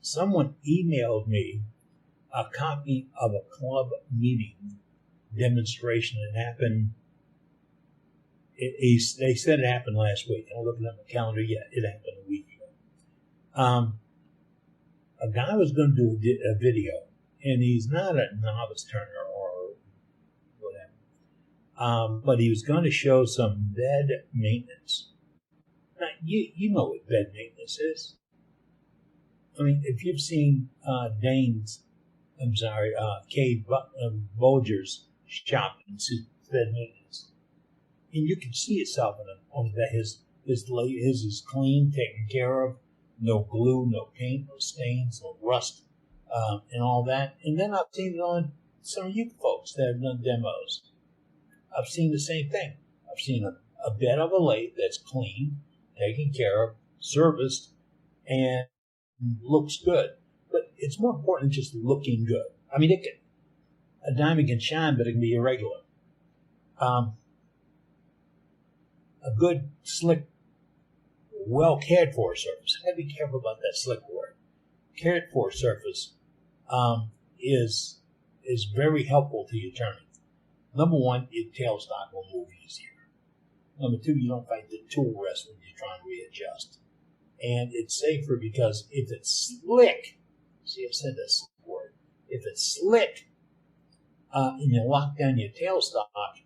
Someone emailed me a copy of a club meeting demonstration that happened. They said it happened last week. I'm looking at my calendar. Yeah, it happened a week ago. A guy was going to do a video, and he's not a novice turner or whatever, but he was going to show some bed maintenance. Now, you know what bed maintenance is. I mean, if you've seen Cade Bolger's shop and see bed maintenance, and you can see yourself in on that. His is clean, taken care of, no glue, no paint, no stains, no rust, and all that. And then I've seen it on some of you folks that have done demos. I've seen the same thing. I've seen a bed of a lathe that's clean, taken care of, serviced, and looks good. But it's more important than just looking good. I mean, a diamond can shine, but it can be irregular. A good, slick, well cared for surface. I gotta be careful about that slick word. Cared for surface is very helpful to your turning. Number one, your tailstock will move easier. Number two, you don't fight the tool rest when you're trying to readjust. And it's safer because if it's slick, see, I said this word. If it's slick and you lock down your tailstock,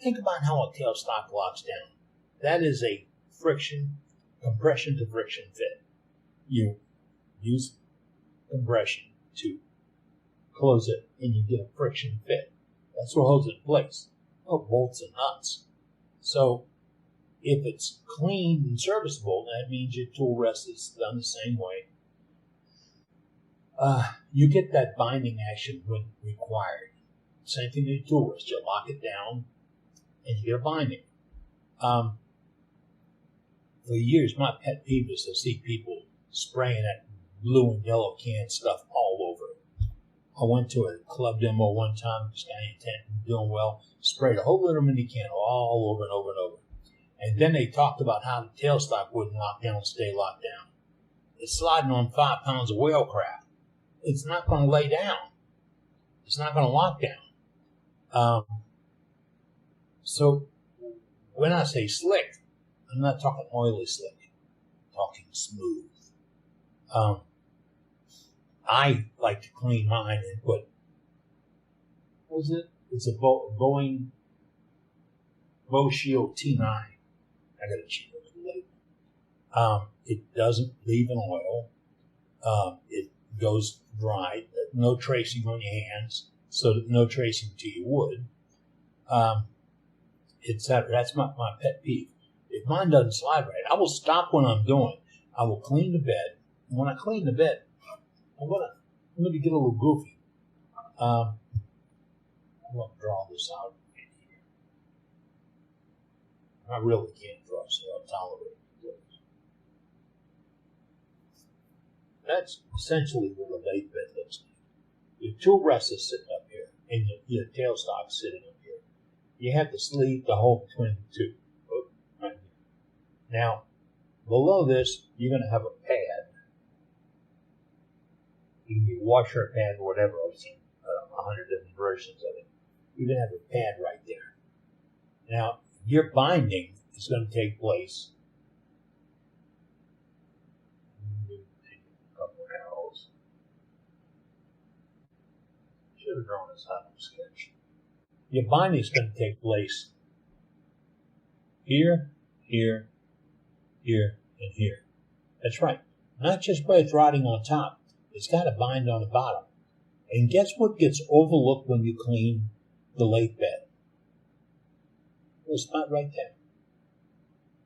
think about how a tailstock locks down. That is a compression to friction fit. You use compression to close it and you get a friction fit. That's what holds it in place. No bolts and nuts. So if it's clean and serviceable, that means your tool rest is done the same way. You get that binding action when required. Same thing with your tool rest. You lock it down and you get a binding. For years, my pet peeve is to see people spraying that blue and yellow can stuff all over it. I went to a club demo one time, this guy intent doing well, sprayed a whole little mini can all over and over and over. And then they talked about how the tailstock wouldn't lock down and stay locked down. It's sliding on 5 pounds of whale crap. It's not going to lay down. It's not going to lock down. So when I say slick, I'm not talking oily slick. I'm talking smooth. I like to clean mine and put, what was it? It's a Boeing Bow Shield T9. I got to cheat it later. It doesn't leave an oil. It goes dry. No tracing on your hands, so that no tracing to your wood, etc. That's my pet peeve. If mine doesn't slide right, I will stop what I'm doing. I will clean the bed. And when I clean the bed, I'm gonna get a little goofy. I'm gonna draw this out in here. I really can't draw, so I'll tolerate it. That's essentially what a lathe bed looks like. Your tool rest is sitting up here, and your tailstock sitting up here. You have the sleeve to hold between the two. Right here. Now, below this, you're going to have a pad. It can be a washer pad or whatever. I've seen 100 different versions of it. You're going to have a pad right there. Now, your binding is going to take place. A couple of arrows. Should have drawn this out of a sketch. Your binding is going to take place here, here, here, and here. That's right. Not just by it's riding on top. It's got to bind on the bottom. And guess what gets overlooked when you clean the lathe bed? A little spot right there.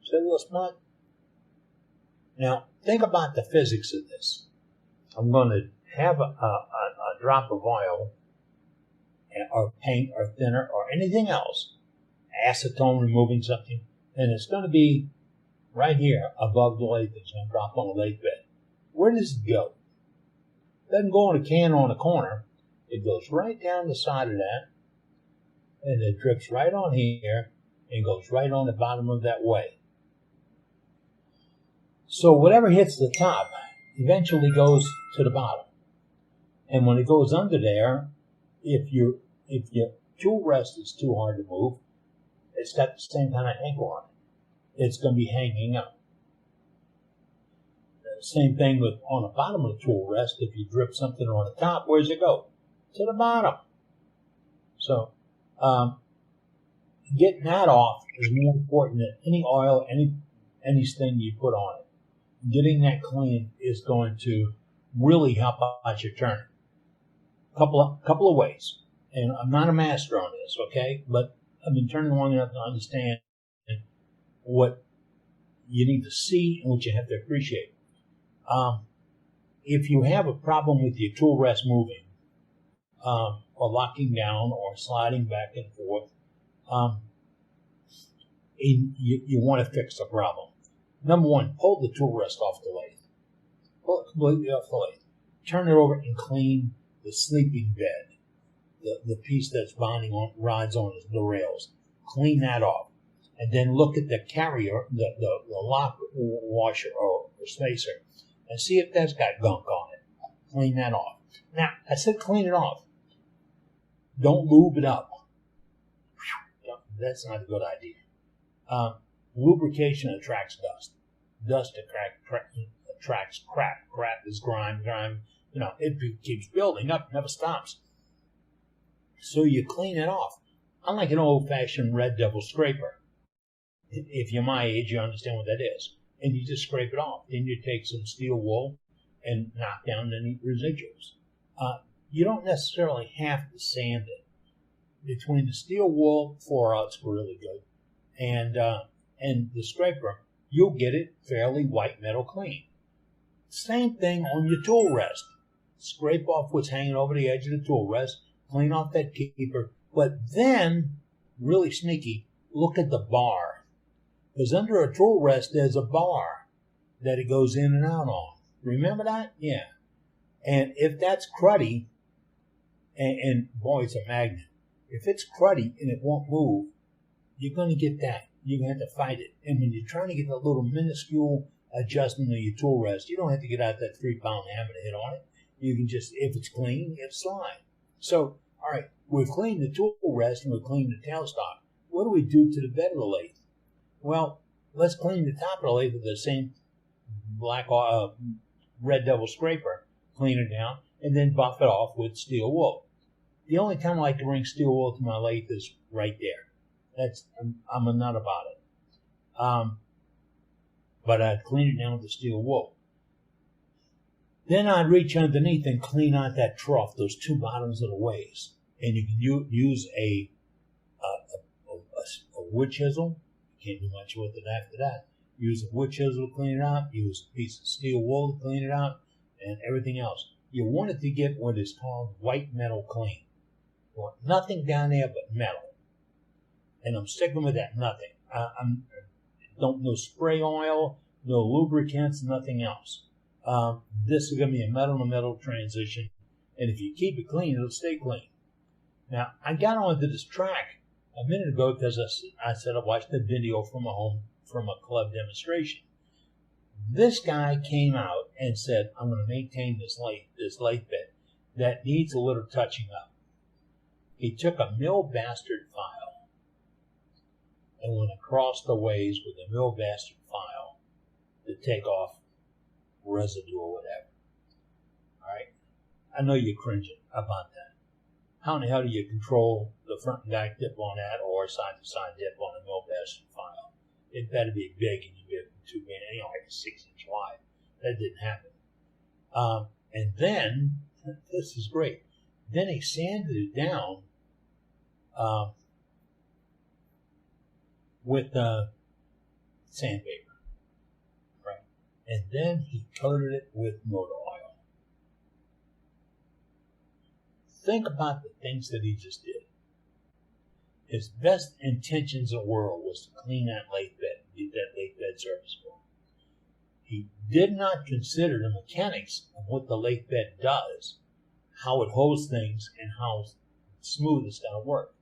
See that little spot? Now, think about the physics of this. I'm going to have a drop of oil or paint or thinner or anything else, acetone removing something, and it's going to be right here above the lathe. It's going to drop on the lathe bed. Where does it go? It doesn't go in a can on the corner. It goes right down the side of that, and it drips right on here and goes right on the bottom of that way. So whatever hits the top eventually goes to the bottom. And when it goes under there, if your tool rest is too hard to move, it's got the same kind of angle on it. It's going to be hanging up. Same thing with on the bottom of the tool rest. If you drip something on the top, where does it go? To the bottom. So getting that off is more important than any oil, anything you put on it. Getting that clean is going to really help out your turning. Couple of ways. And I'm not a master on this, okay? But I've been turning long enough to understand what you need to see and what you have to appreciate. If you have a problem with your tool rest moving, or locking down or sliding back and forth, you want to fix the problem. Number one, pull the tool rest off the lathe. Pull it completely off the lathe. Turn it over and clean the sleeping bed, the piece that's binding on rides on the rails. Clean that off. And then look at the carrier, the lock washer or spacer, and see if that's got gunk on it. Clean that off. Now, I said clean it off. Don't lube it up. That's not a good idea. Lubrication attracts dust. Dust attracts crap. Crap is grime. It keeps building up, never stops. So you clean it off. Unlike an old-fashioned Red Devil scraper. If you're my age, you understand what that is. And you just scrape it off. Then you take some steel wool and knock down any residuals. You don't necessarily have to sand it. Between the steel wool, 4/0 really good, and the scraper, you'll get it fairly white metal clean. Same thing on your tool rest. Scrape off what's hanging over the edge of the tool rest, clean off that keeper, but then, really sneaky, look at the bar. Because under a tool rest, there's a bar that it goes in and out on. Remember that? Yeah. And if that's cruddy, and boy, it's a magnet. If it's cruddy and it won't move, you're going to get that. You're going to have to fight it. And when you're trying to get a little minuscule adjustment of your tool rest, you don't have to get out that 3-pound hammer to hit on it. You can just, if it's clean, it's slide. So, all right, we've cleaned the tool rest and we've cleaned the tailstock. What do we do to the bed of the lathe? Well, let's clean the top of the lathe with the same black Red Devil scraper, clean it down, and then buff it off with steel wool. The only time I like to bring steel wool to my lathe is right there. I'm a nut about it. But I'd clean it down with the steel wool. Then I'd reach underneath and clean out that trough, those two bottoms of the ways. And you can use a wood chisel. You can't do much with it after that. Use a wood chisel to clean it out. Use a piece of steel wool to clean it out, and everything else. You want it to get what is called white metal clean. You want nothing down there but metal. And I'm sticking with that nothing. No spray oil, no lubricants, nothing else. This is going to be a metal-to-metal transition, and if you keep it clean, it'll stay clean. Now, I got onto this track a minute ago because I said I watched a video from a club demonstration. This guy came out and said, I'm going to maintain this lathe bed that needs a little touching up. He took a mill bastard file and went across the ways with a mill bastard file to take off residue or whatever. All right? I know you're cringing about that. How in the hell do you control the front and back dip on that or side-to-side dip on a mill bastard file? It better be big and you get like a 6-inch wide. That didn't happen. And then, this is great, then he sanded it down with sandpaper. Right? And then he coated it with motor oil. Think about the things that he just did. His best intentions in the world was to clean that lathe bed, get that lathe bed serviceable. He did not consider the mechanics of what the lathe bed does, how it holds things, and how smooth it's going to work.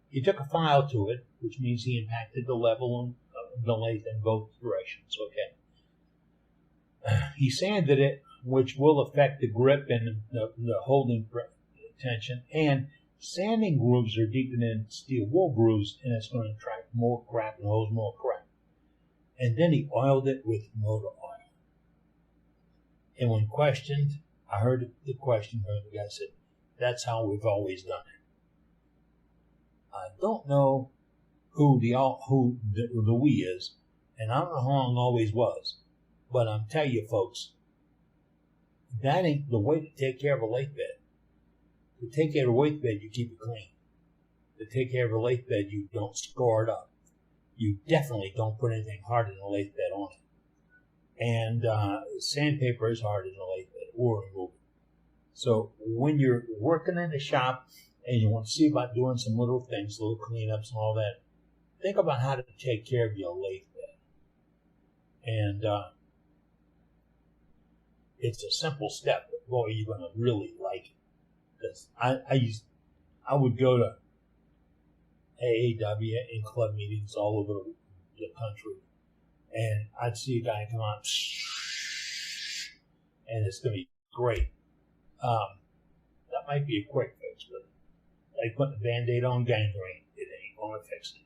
He took a file to it, which means he impacted the level of the lathe in both directions. Okay. He sanded it, which will affect the grip and the holding tension. And sanding grooves are deeper than steel wool grooves, and it's going to attract more crap and hose more crap. And then he oiled it with motor oil. And when questioned, I heard the question from the guy said, "That's how we've always done it." I don't know who the we is, and I don't know how long always was. But I'm telling you, folks, that ain't the way to take care of a lathe bed. To take care of a lathe bed, you keep it clean. To take care of a lathe bed, you don't score it up. You definitely don't put anything hard in a lathe bed on it. And sandpaper is hard in a lathe bed or remove it. So when you're working in the shop and you want to see about doing some little things, little cleanups and all that, think about how to take care of your lathe bed. And it's a simple step, but boy, you're going to really like it. Because I would go to AAW and club meetings all over the country, and I'd see a guy come out, and it's going to be great. That might be a quick fix, but like putting a Band-Aid on gangrene, it ain't going to fix it.